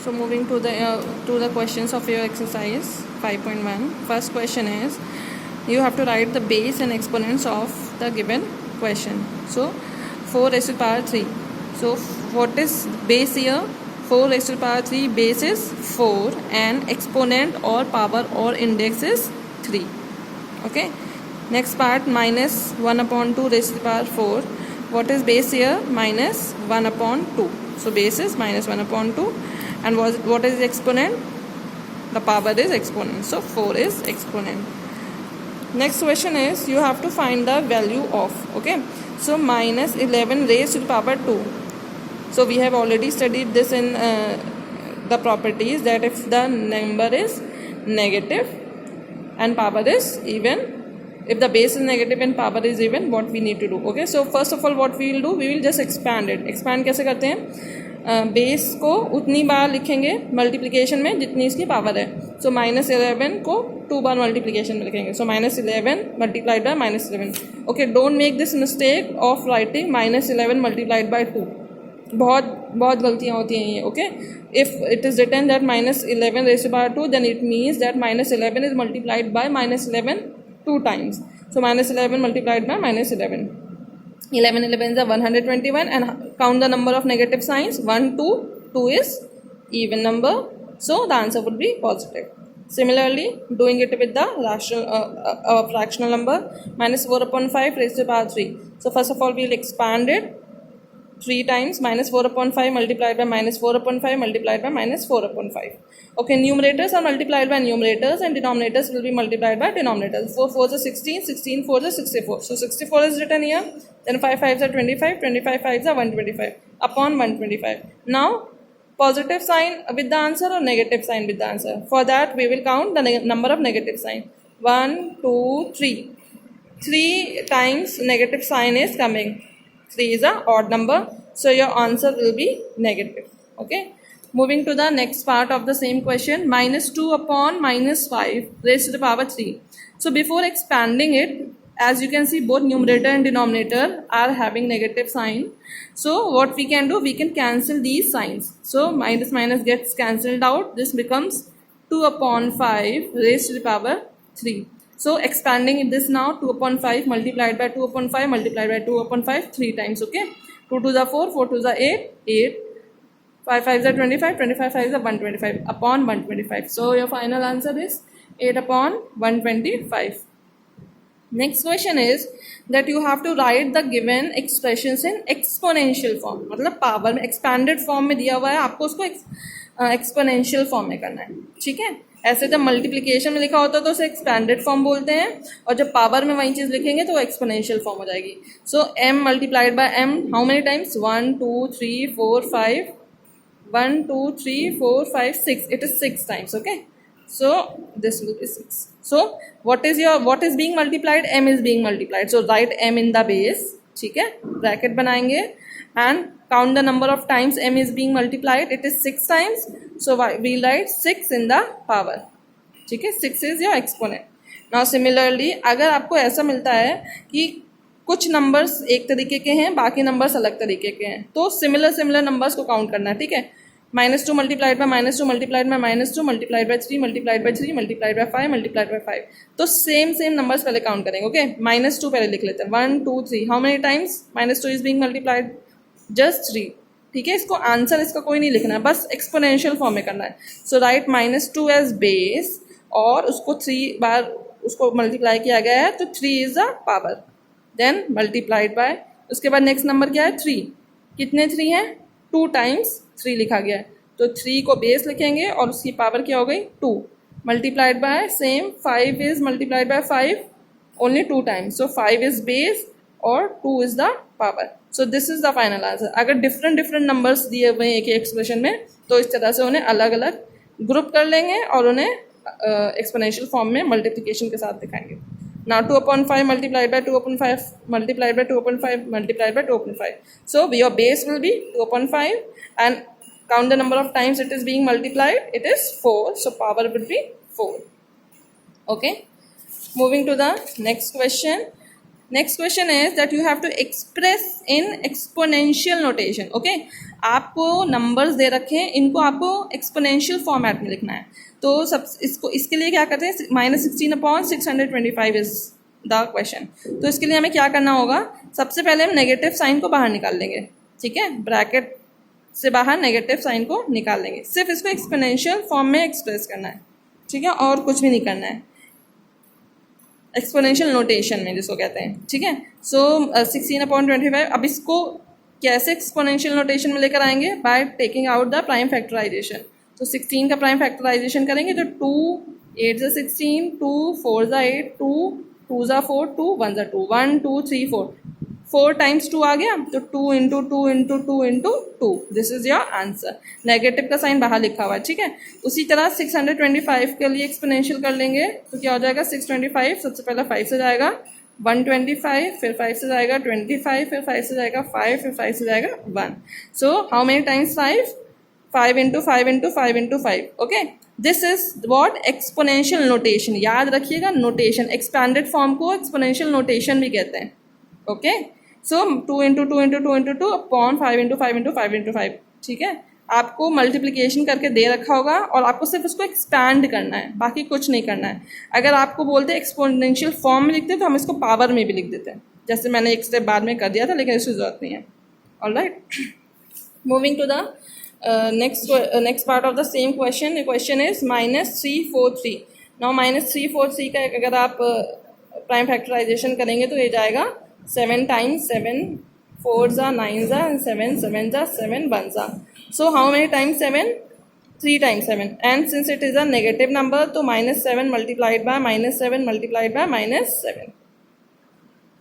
So moving to the questions of your exercise 5.1. First question is, you have to write the base and exponents of the given question. So 4 raised to the power 3. So what is base here? 4 raised to the power 3, base is 4 and exponent or power or index is 3. Okay. Next part, minus 1 upon 2 raised to the power 4. What is base here? Minus 1 upon 2. So base is minus 1 upon 2. And what is exponent? The power is exponent. So 4 is exponent. Next question is, you have to find the value of. Okay. So minus 11 raised to the power 2. So we have already studied this in the properties, that if the number is negative and power is even, if the base is negative and power is even, what we need to do. Okay. So first of all, what we will do, we will just expand it. Expand कैसे करते हैं? Base को उतनी बार लिखेंगे multiplication में जितनी इसकी power है. सो माइनस 11 को 2 बार मल्टीप्लिकेशन में लिखेंगे. So minus 11 multiplied by minus 11. Okay, don't make this mistake of writing minus 11 multiplied by 2. बहुत गलतियाँ होती हैं ये. Okay, if it is written that minus 11 raise to power 2, then it means that minus 11 is multiplied by minus 11 2 times. So minus 11 multiplied by minus 11. 11 11 is 121, and count the number of negative signs. 1 2 2 is even number, so the answer would be positive. Similarly, doing it with the fractional number, minus 4 upon 5 raised to the power 3. So first of all, we will expand it 3 times. Minus 4 upon 5 multiplied by minus 4 upon 5 multiplied by minus 4 upon 5. Okay, numerators are multiplied by numerators and denominators will be multiplied by denominators. 4 4s are 16, 16 4s are 64. So 64 is written here. Then 5 5s are 25, 25 5s are 125 upon 125. Now, positive sign with the answer or negative sign with the answer? For that, we will count the number of negative sign. 1 2 3. 3 times negative sign is coming. 3 is an odd number, so your answer will be negative. Okay, moving to the next part of the same question, minus 2 upon minus 5 raised to the power 3. So before expanding it, as you can see, both numerator and denominator are having negative sign. So what we can do, we can cancel these signs. So minus minus gets cancelled out. This becomes 2 upon 5 raised to the power 3. So expanding this now, 2 upon 5 multiplied by 2 upon 5 multiplied by 2 upon 5 3 times. Okay, 2 to the 4, 4 to the 8, 8, 5 5 is 25, 25 5 is 125 upon 125. So your final answer is 8 upon 125. Next question is that you have to write the given expressions in exponential form. मतलब power में expanded form में दिया हुआ है, आपको उसको exponential form में करना है. ठीक है, ऐसे जब मल्टीप्लिकेशन में लिखा होता है तो उसे एक्सपैंडेड फॉर्म बोलते हैं, और जब पावर में वही चीज़ लिखेंगे तो वो एक्सपोनेंशियल फॉर्म हो जाएगी. सो m multiplied by m, how many times? 1 2 3 4 5, 1 2 3 4 5 6. It is 6 times. Okay, so this will be 6. So what is being multiplied? m is being multiplied. So write m in the base. ठीक है, bracket बनाएंगे and count the number of times m is being multiplied. It is 6 times. So we'll write 6 in the power. ठीक है, 6 is your exponent. Now similarly, अगर आपको ऐसा मिलता है कि कुछ नंबर्स एक तरीके के हैं, बाकी नंबर्स अलग तरीके के हैं, तो सिमिलर नंबर्स को काउंट करना है. ठीक है, -2 multiplied by -2 multiplied by -2 multiplied bye 3 multiplied bye 3 multiplied by 5 multiplied by 5. तो सेम नंबर्स पहले काउंट करेंगे. ओके, -2 पहले लिख लेते हैं. 1 2 3. How many times -2 is being multiplied? Just 3. ठीक है, इसको आंसर इसका कोई नहीं लिखना है, बस एक्सपोनेंशियल फॉर्म में करना है. सो राइट -2 एज बेस, और उसको 3 बार उसको मल्टीप्लाई किया गया है, तो 3 is the power. Then multiplied by, उसके बाद नेक्स्ट नंबर क्या है? 3. कितने 3 हैं? 2 टाइम्स 3 लिखा गया है, तो 3 को बेस लिखेंगे और उसकी पावर क्या हो गई? 2. Multiplied bye same 5 is multiplied by 5 only 2 times. So 5 is base और 2 is the power. So this is the final answer. अगर डिफरेंट नंबर्स दिए हुए हैं एक एक्सप्रेशन में, तो इस तरह से उन्हें अलग अलग ग्रुप कर लेंगे और उन्हें एक्सपोनेंशियल फॉर्म में मल्टीप्लिकेशन के साथ दिखाएंगे. Now 2 upon 5 multiplied by 2 upon 5 multiplied by 2 upon 5 multiplied by 2 upon 5. So your base will be 2 upon 5, and count the number of times it is being multiplied. It is 4. So power would be 4. Okay. Moving to the next question. Next question is that you have to express in exponential notation. Okay, आपको numbers दे रखे हैं, इनको आपको exponential format में लिखना है. तो सब इसके लिए क्या करते हैं, -16/625 इज द क्वेश्चन. तो इसके लिए हमें क्या करना होगा, सबसे पहले हम नेगेटिव साइन को बाहर निकाल लेंगे. ठीक है, ब्रैकेट से बाहर नेगेटिव साइन को निकाल लेंगे. सिर्फ इसको एक्सपोनेंशियल फॉर्म में एक्सप्रेस करना है. ठीक है, और कुछ भी नहीं करना है, एक्सपोनेंशियल नोटेशन में जिसको कहते हैं. ठीक है, सो 16/25. अब इसको कैसे एक्सपोनेंशियल नोटेशन में लेकर आएंगे, by taking out the prime factorization. तो 16 का प्राइम फैक्टराइजेशन करेंगे तो 2 8 16, 2 4 8, 2 2 4, 2 1 2, 1 2 3 4, 4 टाइम्स 2 आ गया. तो 2 into 2 into 2 into 2, this is your answer. Negative का साइन बाहर लिखा हुआ है. ठीक है, उसी तरह 625 के लिए एक्सपोनेंशियल कर लेंगे. तो क्या हो जाएगा, 625 सबसे पहले 5 से जाएगा 125, फिर 5 से जाएगा 25, फिर 5 से जाएगा 5, फिर 5 से जाएगा 1. So how many times 5? 5 into 5 into 5 into 5. Okay, this is what exponential notation. याद रखिएगा, नोटेशन एक्सपैंडेड फॉर्म को एक्सपोनेंशियल नोटेशन भी कहते हैं. ओके, सो 2 into 2 into 2 into 2 upon 5 into 5 into 5 into 5. ठीक है, आपको मल्टीप्लिकेशन करके दे रखा होगा और आपको सिर्फ उसको एक्सपैंड करना है, बाकी कुछ नहीं करना है. अगर आपको बोलते हैं एक्सपोनेंशियल फॉर्म में लिखते हैं तो हम इसको पावर में भी लिख देते हैं, जैसे मैंने एक स्टेप बाद में कर दिया था, लेकिन इसकी जरूरत नहीं है. Alright, moving to the next part of the same question. The question is -343. now -343 का अगर आप प्राइम फैक्टराइजेशन करेंगे तो ये जाएगा 7 times 7 4s are 9s are and 7 7s are 7 1s are. So how many times 7? 3 times 7. And since it is a negative number, तो -7 multiplied by -7 multiplied by -7.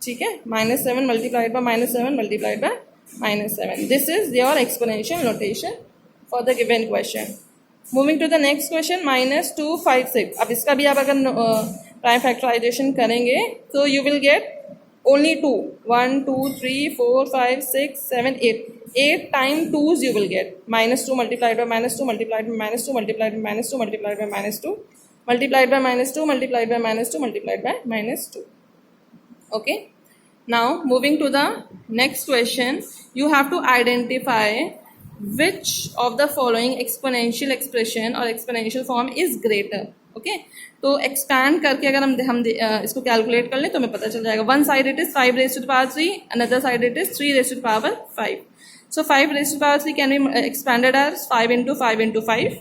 ठीक है, -7 multiplied by -7 multiplied by -7. This is your exponential notation for the given question. Moving to the next question, -256. अब इसका भी आप अगर prime factorisation करेंगे तो you will get only 2. 1 2 3 4 5 6 7 8. 8 times 2s you will get. -2 multiplied by -2 multiplied by -2 multiplied by -2 multiplied by -2 multiplied by -2 multiplied by -2 multiplied by -2. Okay. Now moving to the next question, you have to identify which of the following exponential expression or exponential form is greater. Okay, तो expand करके अगर हम इसको calculate कर लें तो हमें पता चल जाएगा. One side it is 5 raised to the power 3, another side it is 3 raised to the power 5. So 5 raised to the power 3 can be expanded as 5 into 5 into 5.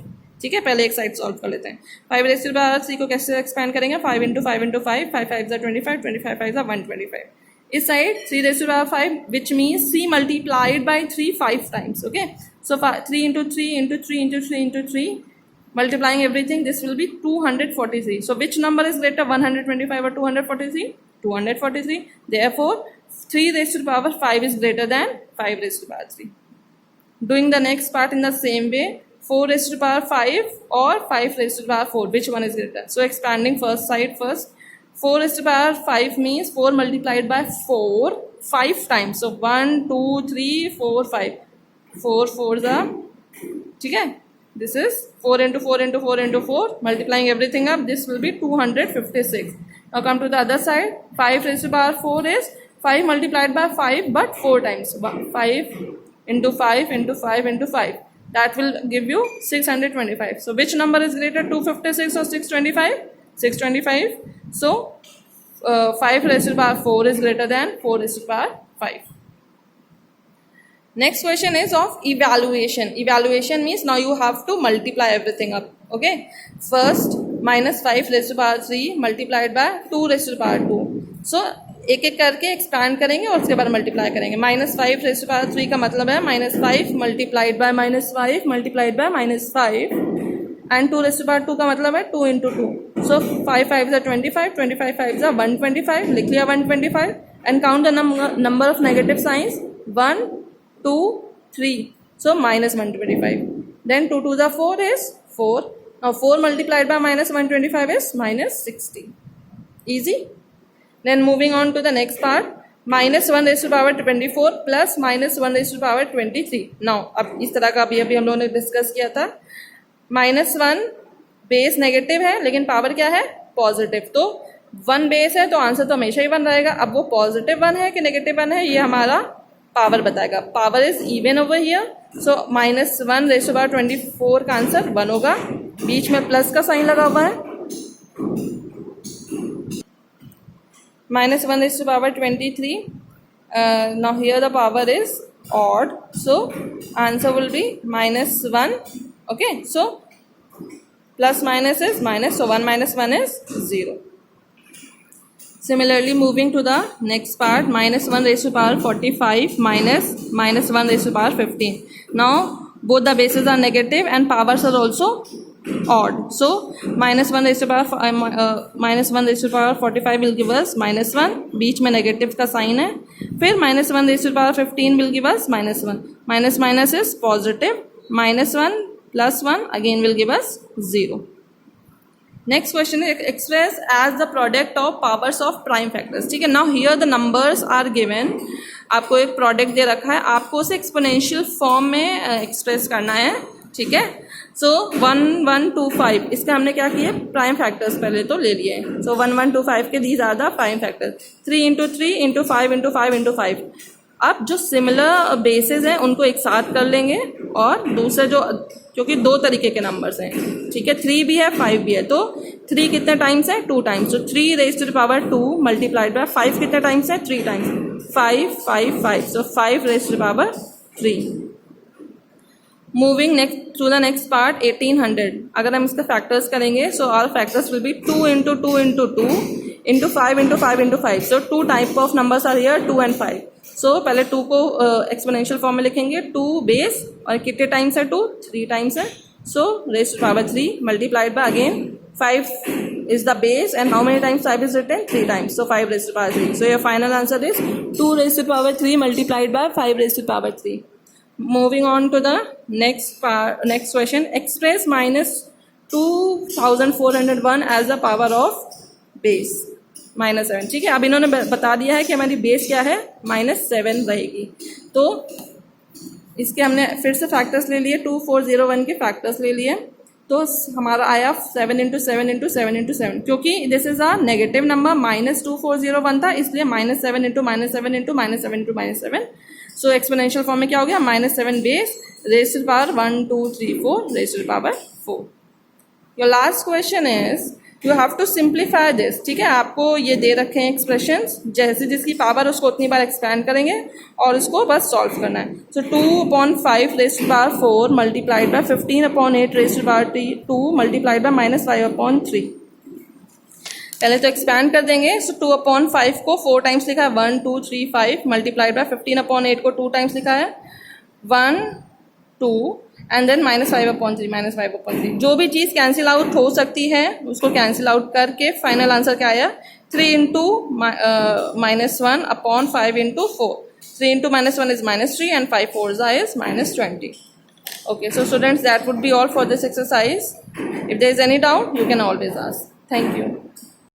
ठीक है, पहले एक साइड सॉल्व कर लेते हैं. 5 raised to the power 3 को कैसे expand करेंगे, 5 इंटू 5 इंटू 5, 5 5 25, 25 5 125. इस side 3 raised to the power 5, which means 3 multiplied by 3 5 times. Okay, so 3 into 3 into 3 into 3 into 3, multiplying everything, this will be 243. So which number is greater, 125 or 243? 243. Therefore 3 raised to the power 5 is greater than 5 raised to the power 3. Doing the next part in the same way, 4 raised to the power 5 or 5 raised to the power 4, which one is greater? So expanding first side first. 4 raised to the power 5 means 4 multiplied by 4 5 times. So 1 2 3 4 5, 4 4s are, ठीक है, this is 4 into 4 into 4 into 4, multiplying everything up, this will be 256. Now come to the other side. 5 raised to the power 4 is 5 multiplied by 5 but 4 times. 5 into 5 into 5 into 5, that will give you 625. So which number is greater, 256 or 625? 625. So 5 raised to the power 4 is greater than 4 raised to the power 5. Next question is of evaluation. Evaluation means now you have to multiply everything up. Okay, first -5 raised to the power 3 multiplied by 2 raised to the power 2. So एक एक करके expand करेंगे और उसके बाद multiply करेंगे. -5 raised to the power 3 का मतलब है -5 multiplied by -5 multiplied by -5, and 2 raised to the power 2 का मतलब है 2 into 2. So 5 5s are 25, 25 5s are 125. लिख लिया 125 and count the number of negative signs. 1 2 3, so -125. Then 2 2s are 4 is 4. Now 4 multiplied by -125 is -60. Easy. Then moving on to the next part, -1 raised to the power 24 plus -1 raised to the power 23. Now अब इस तरह का अभी हम लोगों ने discuss किया था. -1 बेस नेगेटिव है लेकिन पावर क्या है, पॉजिटिव. तो वन बेस है तो आंसर तो हमेशा ही 1 रहेगा। अब वो पॉजिटिव 1 है कि नेगेटिव 1 है, ये हमारा पावर बताएगा। Power is even over here, so -1 raise to power 24 का आंसर 1 होगा। बीच में प्लस का साइन लगा हुआ है, -1 raised to power 23. Now here the power is odd, so answer will be -1. Okay, so plus minus is minus, so 1 minus 1 is 0. Similarly, moving to the next part, -1 raised to power 45 minus -1 raised to power 15. Now both the bases are negative and powers are also odd, so -1 raised to power 45 will give us -1, बीच में negative का sign है, फिर -1 raised to power 15 will give us -1, minus minus is positive, -1 plus 1 again will give us 0. Next question is express as the product of powers of prime factors. ठीक है, now here the numbers are given. आपको एक product दे रखा है, आपको उसे exponential form में express करना है। ठीक है, सो 1 1 2 5 इसका हमने क्या किया, प्राइम फैक्टर्स पहले तो ले लिए। सो 1 1 2 5 के these are the prime factors. 3 × 3 × 5 × 5 × 5। अब जो सिमिलर बेसिस हैं उनको एक साथ कर लेंगे, और दूसरे जो क्योंकि 2 तरीके के नंबर्स हैं, ठीक है, 3 भी है 5 भी है, तो 3 कितने टाइम्स है, 2 टाइम्स, तो 3 raise to the power 2 multiplied by 5 कितने टाइम्स है, 3 times, 5 5 5, so 5 raise to the power 3। Moving next to the next part 1800। अगर हम इसका फैक्टर्स करेंगे, so our factors will be 2 × 2 × 2 × 5 × 5 × 5, so 2 type of numbers are here, 2 and 5। So पहले 2 को exponential form में लिखेंगे, 2 बेस, और कितने टाइम्स है 2, 3 टाइम्स है, so raise to power 3 multiplied by again 5 is the base, and how many times 5 is written, 3 times, so 5 raised to power 3. So your final answer is 2 raised to power 3 multiplied by 5 raised to power 3. Moving on to the next question, express -2401 as the power of base -7। ठीक है, अब इन्होंने बता दिया है कि हमारी base क्या है, -7 रहेगी, तो इसके हमने फिर से फैक्टर्स ले लिए, 2401 के फैक्टर्स ले लिए, तो हमारा आया 7 × 7 × 7 × 7, क्योंकि this is a negative number, -2401 था, इसलिए -7 × -7 × -7 × -7, सो एक्सपोनेंशियल फॉर्म में क्या हो गया, -7 base raise to power 1 2 3 4 raise to power 4। Your last question is you have to simplify this. ठीक है, आपको ये दे रखे हैं एक्सप्रेशंस, जैसे जिसकी पावर उसको उतनी बार एक्सपैंड करेंगे और उसको बस सॉल्व करना है। So 2/5 raise to power 4 multiplied by 15/8 raise to power 2 multiplied by -5/3। पहले तो एक्सपैंड कर देंगे, सो 2/5 को 4 टाइम्स लिखा है, 1 2 3 5 मल्टीप्लाइड बाय 15/8 को 2 टाइम्स लिखा है, 1 2 एंड देन -5/3 -5/3। जो भी चीज़ कैंसिल आउट हो सकती है उसको कैंसिल आउट करके फाइनल आंसर क्या आया, 3 × -1/5 × 4। 3 × -1 is -3 and 5 4s is -20. Okay, so students, that would be all for this exercise. If there is any doubt, you can always ask. Thank you.